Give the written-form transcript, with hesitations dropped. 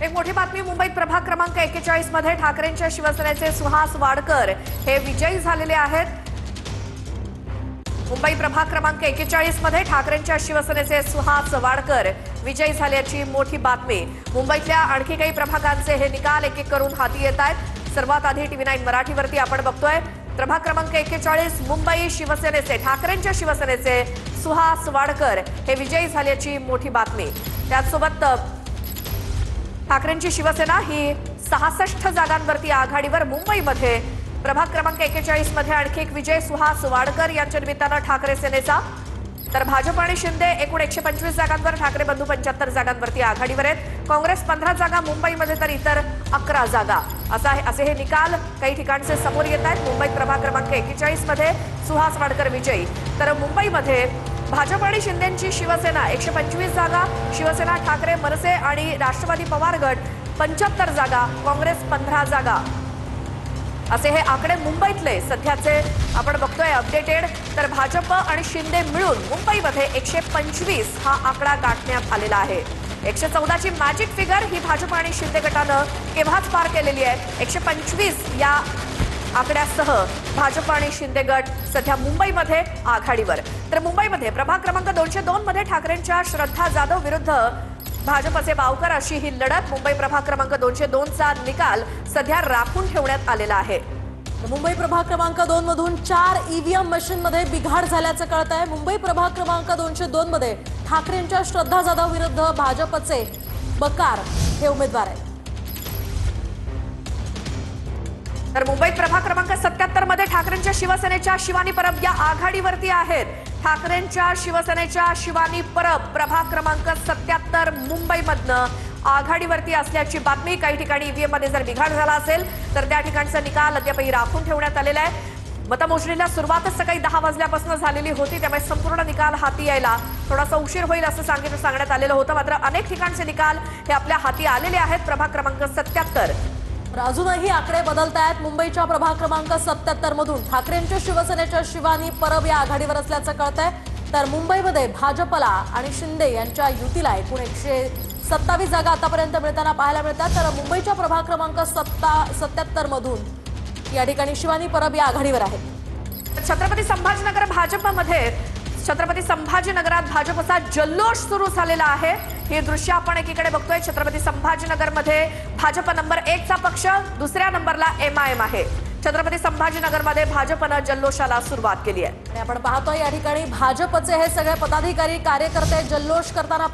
एक मोठी बातमी मुंबईत प्रभाग क्रमांक 41 मध्ये ठाकरेंच्या शिवसेनेचे सुहास वाडकर हे विजयी झालेले आहेत। मुंबई प्रभाग क्रमांक 41 मध्ये ठाकरेंच्या शिवसेनेचे सुहास वाडकर विजयी झाल्याची मोठी बातमी। मुंबईतल्या आणखी काही प्रभागांचे हे निकाल एक एक करून हाती येत आहेत। सर्वात आधी TV9 मराठीवरती आपण बघतोय प्रभाग क्रमांक 41 मुंबई शिवसेनेचे ठाकरेंच्या शिवसेनेचे सुहास वाडकर हे विजयी झाल्याची मोठी बातमी। त्यासोबत ठाकरेंची शिवसेना ही 66 जागांवरती आघाडीवर। मुंबईमध्ये प्रभाग क्रमांक 41 मध्ये आणखी एक विजय सुहास वाडकर यांच्या निमित्तानं ठाकरे सेनेचा। तर भाजप आणि शिंदे एकूण 125 जागांवर, ठाकरे बंधू 75 जागांवरती आघाडीवर आहेत। काँग्रेस 15 जागा, मुंबईमध्ये तर इतर 11 जागा असे हे निकाल काही ठिकाणचे समोर येत आहेत। मुंबईत प्रभाग क्रमांक 41 मध्ये सुहास वाडकर विजयी, तर मुंबईमध्ये भाजप आणि शिंदेची शिवसेना 125 जागा, शिवसेना ठाकरे मनसे आणि राष्ट्रवादी पवार गट 75 जागा, काँग्रेस 15 जागा असे हे आकडे मुंबईतले सध्याचे आपण बघतोय अपडेटेड। तर भाजप आणि शिंदे मिळून मुंबईमध्ये 125 हा आकडा गाठण्यात आलेला आहे। 114 ची मॅजिक फिगर ही भाजप आणि शिंदे गटानं केव्हाच पार केलेली आहे। 125 या आकड्यासह भाजप आणि शिंदे गट सध्या मुंबईमध्ये आघाडीवर। तर मुंबईमध्ये प्रभाग क्रमांक 202 मध्ये ठाकरेंच्या श्रद्धा जाधव विरुद्ध भाजपचे बावकर अशी ही लढत। मुंबई प्रभाग क्रमांक 202 चा निकाल सध्या राखून ठेवण्यात आलेला आहे। मुंबई प्रभाग क्रमांक 2 मधून 4 ईव्हीएम मशीनमध्ये बिघाड झाल्याचं कळत आहे। मुंबई प्रभाग क्रमांक 202 मध्ये ठाकरेंच्या श्रद्धा जाधव विरुद्ध भाजपचे बकार हे उमेदवार आहेत। तर मुंबईत प्रभाग क्रमांक 77 मध्ये ठाकरेंच्या शिवसेनेच्या शिवानी परब या आघाडीवरती आहेत। ठाकरेंच्या शिवसेनेच्या शिवानी परब प्रभाग क्रमांक 77 मुंबईमधनं आघाडीवरती असल्याची बातमी। काही ठिकाणी ईव्हीएम मध्ये जर बिघाड झाला असेल तर त्या ठिकाणचा निकाल अद्यापही राखून ठेवण्यात आलेला आहे। मतमोजणीला सुरुवातच सकाळी 10 वाजल्यापासून झालेली होती, त्यामुळे संपूर्ण निकाल हाती यायला थोडासा उशीर होईल असं सांगण्यात आलेलं होतं। मात्र अनेक ठिकाणचे निकाल हे आपल्या हाती आलेले आहेत। प्रभाग क्रमांक 77 अजूनही आकडे बदलत आहेत। मुंबईच्या प्रभाग क्रमांक 77 मधून ठाकरेंच्या शिवसेनेच्या शिवानी परब या आघाडीवर असल्याचं कळत आहे। तर मुंबईमध्ये भाजपला आणि शिंदे यांच्या युतीला एकूण 127 जागा आतापर्यंत मिळताना पाहायला मिळतात। तर मुंबईच्या प्रभाग क्रमांक 77 मधून या ठिकाणी शिवानी परब या आघाडीवर आहेत। छत्रपती संभाजीनगर भाजपमध्ये छत्रपती संभाजीनगरात भाजपचा जल्लोष सुरू झालेला आहे। हे दृश्य आपण एकीकडे बघतोय। छत्रपती संभाजीनगरमध्ये भाजप नंबर 1 चा पक्ष, दुसऱ्या नंबरला MIM आहे। छत्रपती संभाजीनगरमध्ये भाजपनं जल्लोषाला सुरुवात केली आहे आणि आपण पाहतोय या ठिकाणी भाजपचे हे सगळे पदाधिकारी कार्यकर्ते जल्लोष करताना